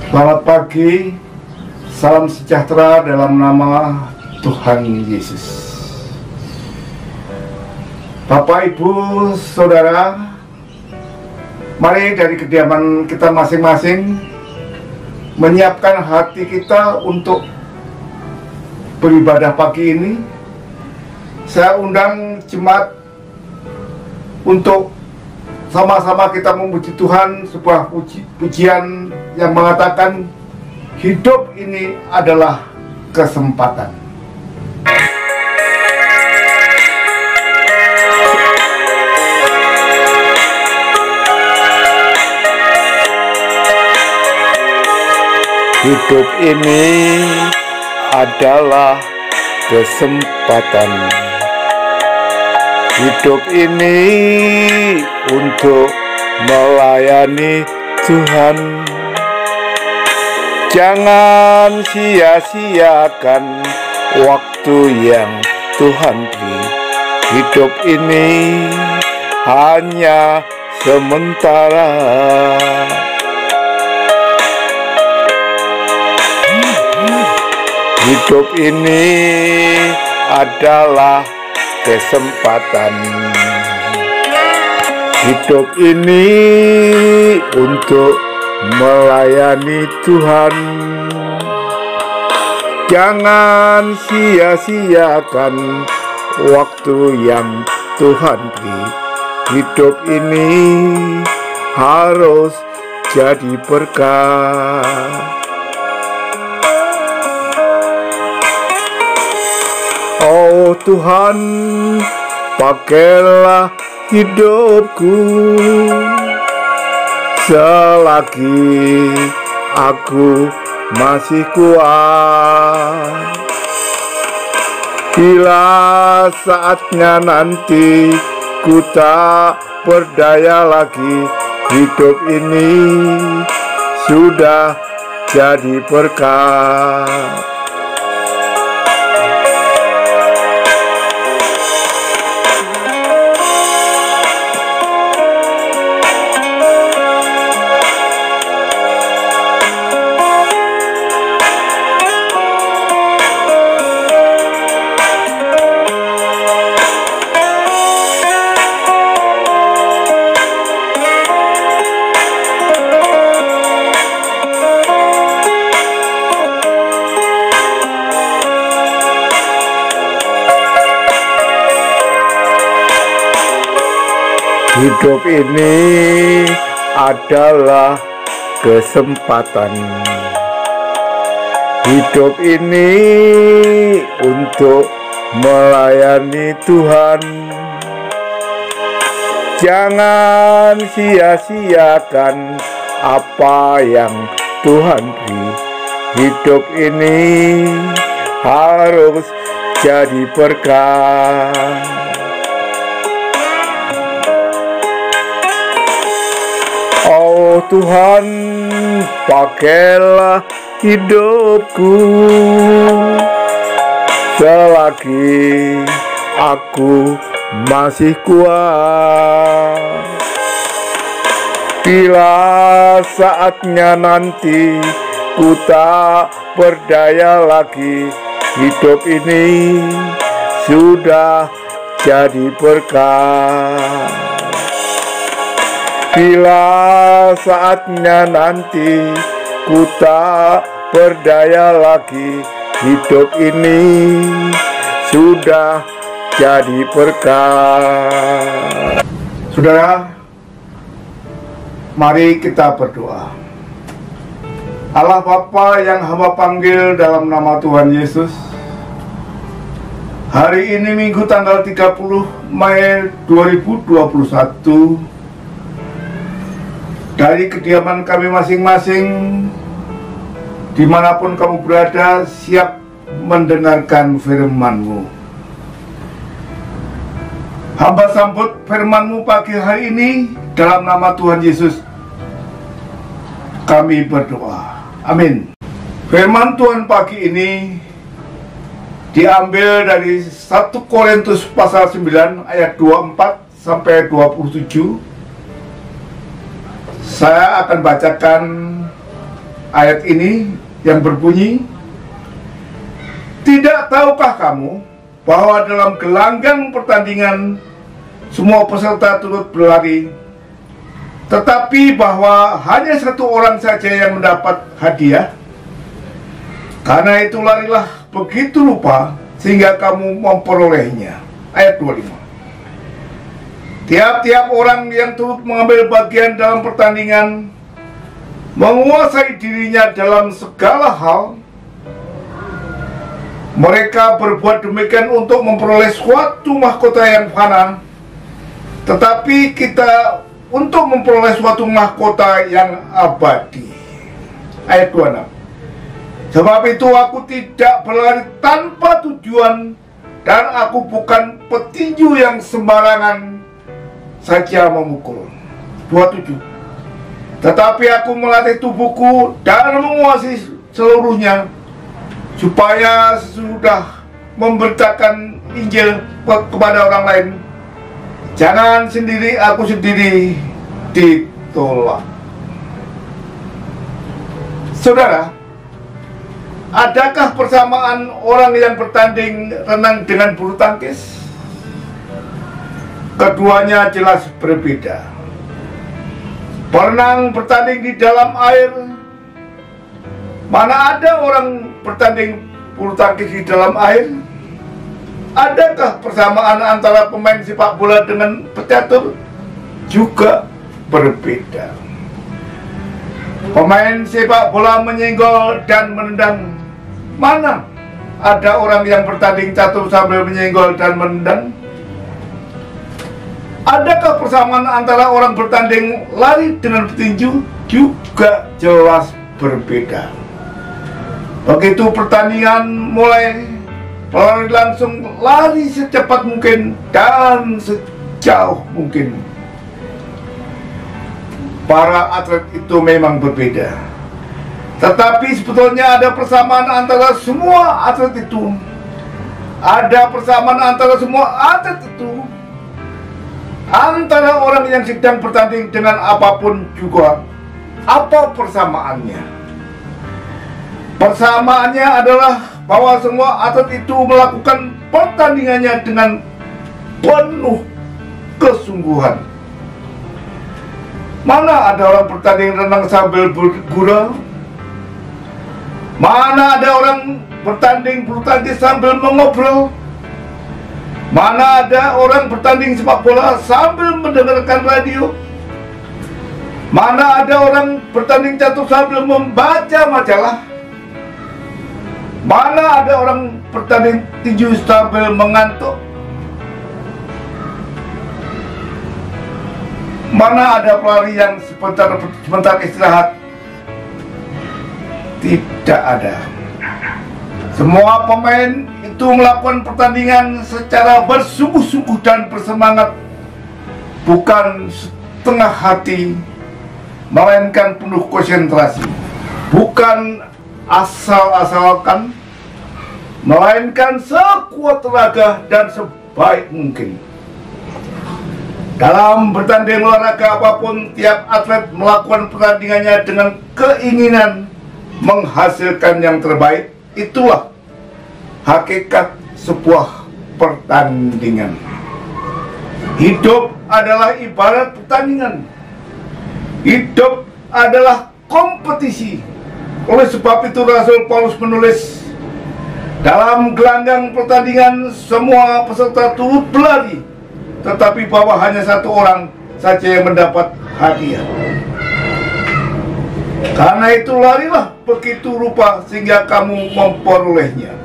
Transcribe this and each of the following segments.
Selamat pagi, salam sejahtera dalam nama Tuhan Yesus. Bapak, Ibu, Saudara, mari dari kediaman kita masing-masing menyiapkan hati kita untuk beribadah pagi ini. Saya undang jemaat untuk sama-sama kita memuji Tuhan, sebuah pujian yang mengatakan hidup ini adalah kesempatan. Hidup ini adalah kesempatan. Hidup ini untuk melayani Tuhan. Jangan sia-siakan waktu yang Tuhan beri. Hidup ini hanya sementara. Hidup ini adalah kesempatan. Hidup ini untuk melayani Tuhan. Jangan sia-siakan waktu yang Tuhan beri. Hidup ini harus jadi berkah. Oh Tuhan, pakailah hidupku selagi aku masih kuat. Bila saatnya nanti ku tak berdaya lagi, hidup ini sudah jadi berkah. Hidup ini adalah kesempatan. Hidup ini untuk melayani Tuhan. Jangan sia-siakan apa yang Tuhan beri. Hidup ini harus jadi berkah. Oh Tuhan, pakailah hidupku selagi aku masih kuat. Bila saatnya nanti ku tak berdaya lagi, hidup ini sudah jadi berkah. Bila saatnya nanti ku tak berdaya lagi, hidup ini sudah jadi berkah. Saudara, mari kita berdoa. Allah Bapa yang hamba panggil dalam nama Tuhan Yesus, hari ini Minggu tanggal 30 Mei 2021, dari kediaman kami masing-masing, dimanapun kamu berada, siap mendengarkan firman-Mu. Hamba sambut firman-Mu pagi hari ini, dalam nama Tuhan Yesus kami berdoa. Amin. Firman Tuhan pagi ini diambil dari 1 Korintus pasal 9 ayat 24 sampai 27. Saya akan bacakan ayat ini yang berbunyi, "Tidak tahukah kamu bahwa dalam gelanggang pertandingan semua peserta turut berlari, tetapi bahwa hanya satu orang saja yang mendapat hadiah? Karena itu larilah begitu rupa sehingga kamu memperolehnya." Ayat 25. Tiap-tiap orang yang turut mengambil bagian dalam pertandingan menguasai dirinya dalam segala hal. Mereka berbuat demikian untuk memperoleh suatu mahkota yang fana, tetapi kita untuk memperoleh suatu mahkota yang abadi. Ayat 26. Sebab itu aku tidak berlari tanpa tujuan, dan aku bukan petinju yang sembarangan saja memukul. 27. Tetapi aku melatih tubuhku dan menguasai seluruhnya, supaya sesudah memberitakan Injil kepada orang lain, jangan sendiri aku sendiri ditolak. Saudara, adakah persamaan orang yang bertanding renang dengan bulu tangkis? Keduanya jelas berbeda. Perenang bertanding di dalam air. Mana ada orang bertanding bulu tangkis di dalam air? Adakah persamaan antara pemain sepak bola dengan pecatur? Juga berbeda. Pemain sepak bola menyenggol dan menendang. Mana ada orang yang bertanding catur sambil menyenggol dan menendang? Adakah persamaan antara orang bertanding lari dengan petinju? Juga jelas berbeda. Begitu pertandingan mulai, pelari langsung lari secepat mungkin dan sejauh mungkin. Para atlet itu memang berbeda, tetapi sebetulnya ada persamaan antara semua atlet itu. Ada persamaan antara semua atlet itu. Antara orang yang sedang bertanding dengan apapun juga. Apa persamaannya? Persamaannya adalah bahwa semua atlet itu melakukan pertandingannya dengan penuh kesungguhan. Mana ada orang bertanding renang sambil bergurau? Mana ada orang bertanding bulu tangkis sambil mengobrol? Mana ada orang bertanding sepak bola sambil mendengarkan radio? Mana ada orang bertanding catur sambil membaca majalah? Mana ada orang bertanding tinju sambil mengantuk? Mana ada pelari yang sebentar istirahat? Tidak ada. Semua pemain itu melakukan pertandingan secara bersungguh-sungguh dan bersemangat, bukan setengah hati, melainkan penuh konsentrasi. Bukan asal-asalkan, melainkan sekuat tenaga dan sebaik mungkin. Dalam bertanding olahraga apapun, tiap atlet melakukan pertandingannya dengan keinginan menghasilkan yang terbaik. Itulah hakikat sebuah pertandingan. Hidup adalah ibarat pertandingan. Hidup adalah kompetisi. Oleh sebab itu Rasul Paulus menulis, dalam gelanggang pertandingan semua peserta turut berlari, tetapi bahwa hanya satu orang saja yang mendapat hadiah. Karena itu larilah begitu rupa sehingga kamu memperolehnya.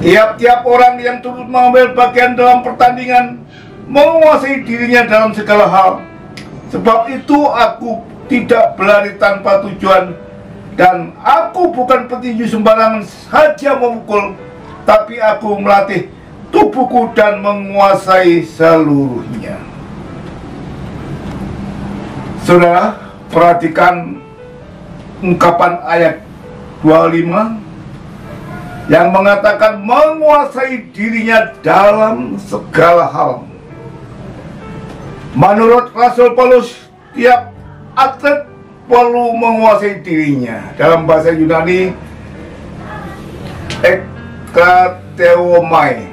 Tiap-tiap orang yang turut mengambil bagian dalam pertandingan menguasai dirinya dalam segala hal. Sebab itu aku tidak berlari tanpa tujuan, dan aku bukan petinju sembarangan saja memukul, tapi aku melatih tubuhku dan menguasai seluruhnya. Saudara, perhatikan ungkapan ayat 25 yang mengatakan menguasai dirinya dalam segala hal. Menurut Rasul Paulus, tiap atlet perlu menguasai dirinya. Dalam bahasa Yunani, ekrateomai,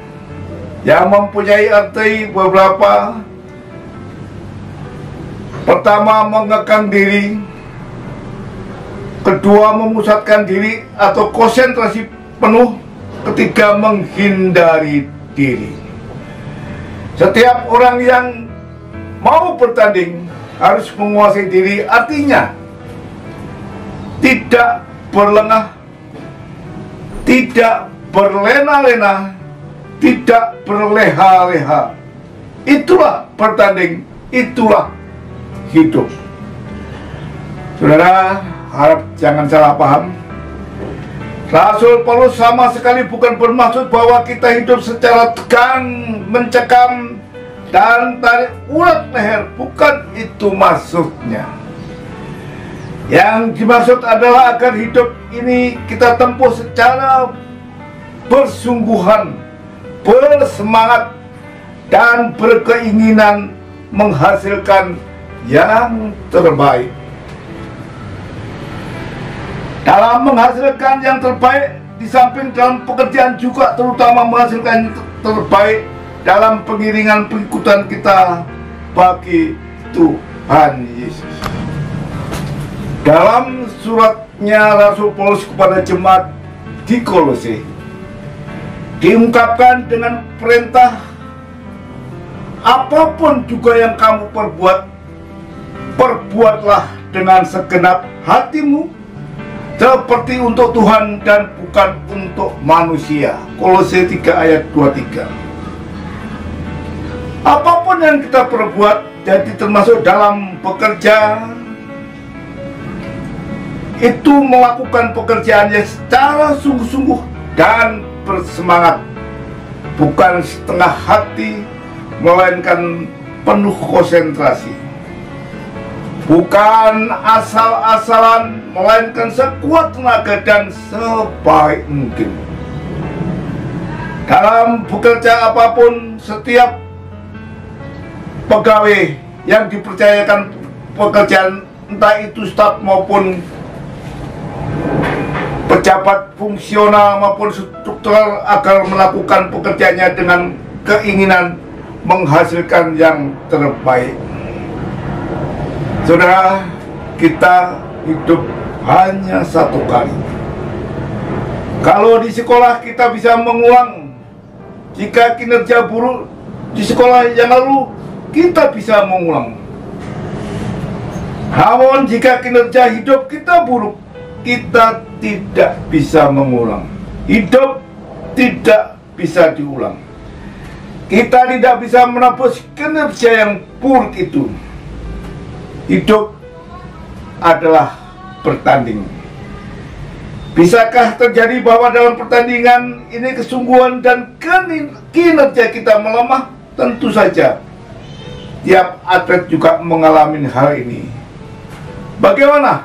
yang mempunyai arti beberapa. Pertama, mengekang diri. Kedua, memusatkan diri atau konsentrasi penuh. Ketiga, menghindari diri. Setiap orang yang mau bertanding harus menguasai diri, artinya tidak berlengah, tidak berlena-lena, tidak berleha-leha. Itulah bertanding, itulah hidup. Saudara, harap jangan salah paham. Rasul Paulus sama sekali bukan bermaksud bahwa kita hidup secara tegang, mencekam, dan tarik urat leher. Bukan itu maksudnya. Yang dimaksud adalah agar hidup ini kita tempuh secara bersungguhan, bersemangat, dan berkeinginan menghasilkan yang terbaik. Dalam menghasilkan yang terbaik, di samping dalam pekerjaan juga terutama menghasilkan yang terbaik dalam pengiringan pengikutan kita bagi Tuhan Yesus. Dalam suratnya Rasul Paulus kepada jemaat di Kolose, diungkapkan dengan perintah, apapun juga yang kamu perbuat, perbuatlah dengan segenap hatimu, seperti untuk Tuhan dan bukan untuk manusia. Kolose 3 ayat 23. Apapun yang kita perbuat, jadi termasuk dalam bekerja, itu melakukan pekerjaannya secara sungguh-sungguh dan bersemangat, bukan setengah hati, melainkan penuh konsentrasi. Bukan asal-asalan, melainkan sekuat tenaga dan sebaik mungkin. Dalam bekerja apapun, setiap pegawai yang dipercayakan pekerjaan, entah itu staf maupun pejabat fungsional maupun struktural, agar melakukan pekerjaannya dengan keinginan menghasilkan yang terbaik. Saudara, kita hidup hanya satu kali. Kalau di sekolah kita bisa mengulang, jika kinerja buruk di sekolah yang lalu, kita bisa mengulang. Namun jika kinerja hidup kita buruk, kita tidak bisa mengulang. Hidup tidak bisa diulang. Kita tidak bisa menebus kinerja yang buruk itu. Hidup adalah bertanding. Bisakah terjadi bahwa dalam pertandingan ini kesungguhan dan kinerja kita melemah? Tentu saja. Tiap atlet juga mengalami hal ini. Bagaimana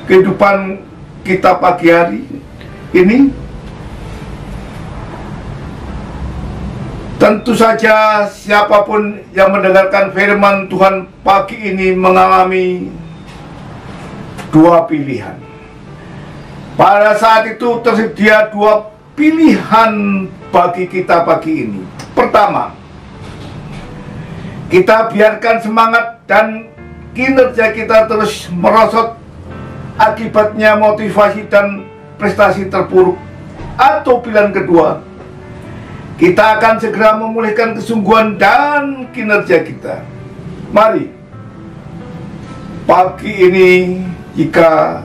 kehidupan kita pagi hari ini? Tentu saja siapapun yang mendengarkan firman Tuhan pagi ini mengalami dua pilihan. Pada saat itu tersedia dua pilihan bagi kita pagi ini. Pertama, kita biarkan semangat dan kinerja kita terus merosot, akibatnya motivasi dan prestasi terpuruk. Atau pilihan kedua, kita akan segera memulihkan kesungguhan dan kinerja kita. Mari, pagi ini, jika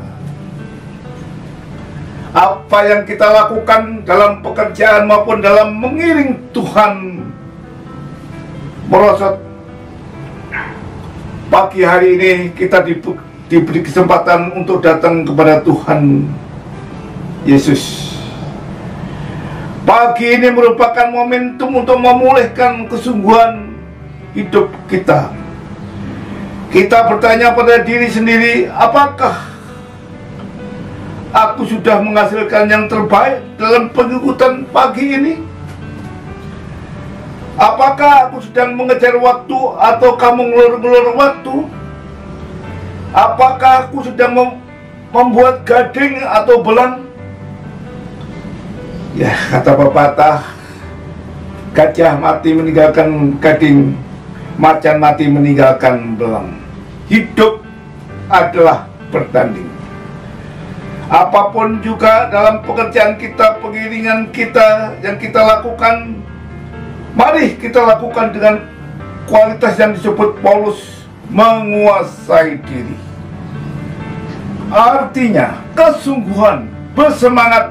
apa yang kita lakukan dalam pekerjaan maupun dalam mengiring Tuhan merosot, pagi hari ini kita diberi kesempatan untuk datang kepada Tuhan Yesus. Pagi ini merupakan momentum untuk memulihkan kesungguhan hidup kita. Kita bertanya pada diri sendiri, apakah aku sudah menghasilkan yang terbaik dalam pengikutan pagi ini? Apakah aku sedang mengejar waktu atau kamu ngelur-ngelur waktu? Apakah aku sedang membuat gading atau belang? Ya, kata pepatah, gajah mati meninggalkan gading, macan mati meninggalkan belang. Hidup adalah bertanding. Apapun juga dalam pekerjaan kita, pengiringan kita yang kita lakukan, mari kita lakukan dengan kualitas yang disebut Paulus, menguasai diri. Artinya kesungguhan, bersemangat,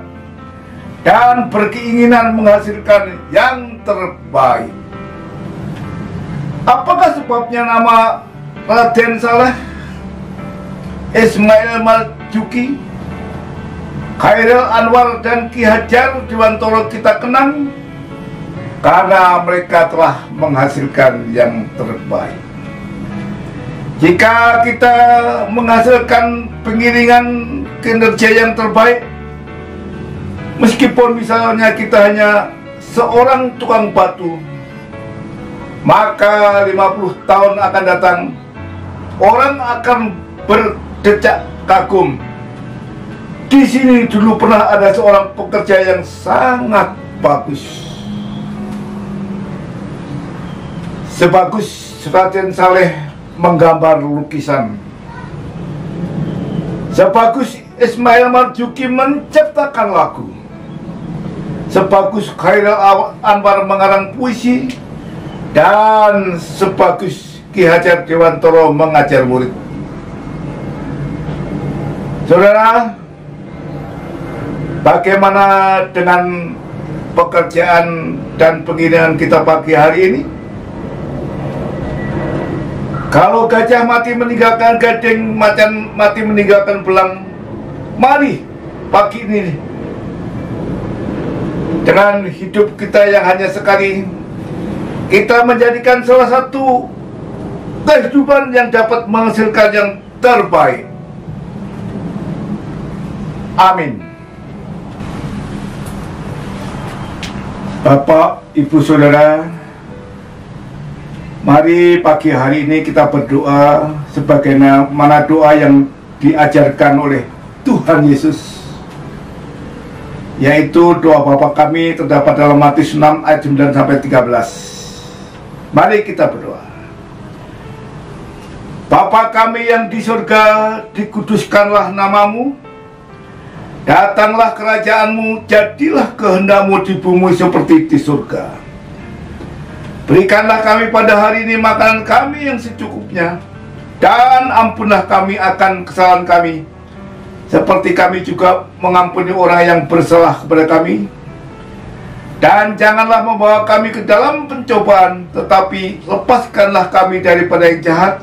dan berkeinginan menghasilkan yang terbaik. Apakah sebabnya nama Raden Saleh, Ismail Marzuki, Khairil Anwar, dan Ki Hajar Dewantoro kita kenang? Karena mereka telah menghasilkan yang terbaik. Jika kita menghasilkan pengiringan kinerja yang terbaik, meskipun misalnya kita hanya seorang tukang batu, maka 50 tahun akan datang, orang akan berdecak kagum. Di sini dulu pernah ada seorang pekerja yang sangat bagus. Sebagus Raden Saleh menggambar lukisan, sebagus Ismail Marzuki menciptakan lagu, sebagus Khairil Anwar mengarang puisi, dan sebagus Ki Hajar Dewantoro mengajar murid. Saudara, bagaimana dengan pekerjaan dan pengiringan kita pagi hari ini? Kalau gajah mati meninggalkan gading, macan mati meninggalkan belang, mari pagi ini dengan hidup kita yang hanya sekali, kita menjadikan salah satu kehidupan yang dapat menghasilkan yang terbaik. Amin. Bapak, Ibu, Saudara, mari pagi hari ini kita berdoa sebagaimana doa yang diajarkan oleh Tuhan Yesus, yaitu doa Bapa kami terdapat dalam Matius 6 ayat 9 sampai 13. Mari kita berdoa. Bapa kami yang di surga, dikuduskanlah namamu, datanglah kerajaanmu, jadilah kehendakmu di bumi seperti di surga. Berikanlah kami pada hari ini makanan kami yang secukupnya, dan ampunlah kami akan kesalahan kami, seperti kami juga mengampuni orang yang bersalah kepada kami. Dan janganlah membawa kami ke dalam pencobaan, tetapi lepaskanlah kami daripada yang jahat.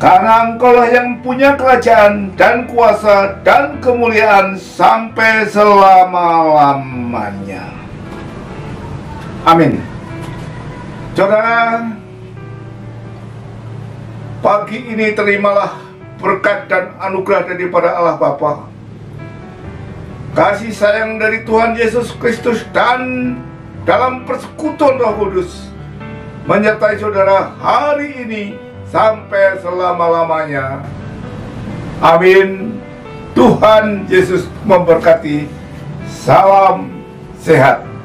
Karena Engkaulah yang punya kerajaan dan kuasa dan kemuliaan sampai selama-lamanya. Amin. Saudara, pagi ini terimalah berkat dan anugerah daripada Allah Bapa, kasih sayang dari Tuhan Yesus Kristus, dan dalam persekutuan Roh Kudus menyertai saudara hari ini sampai selama-lamanya. Amin. Tuhan Yesus memberkati. Salam sehat.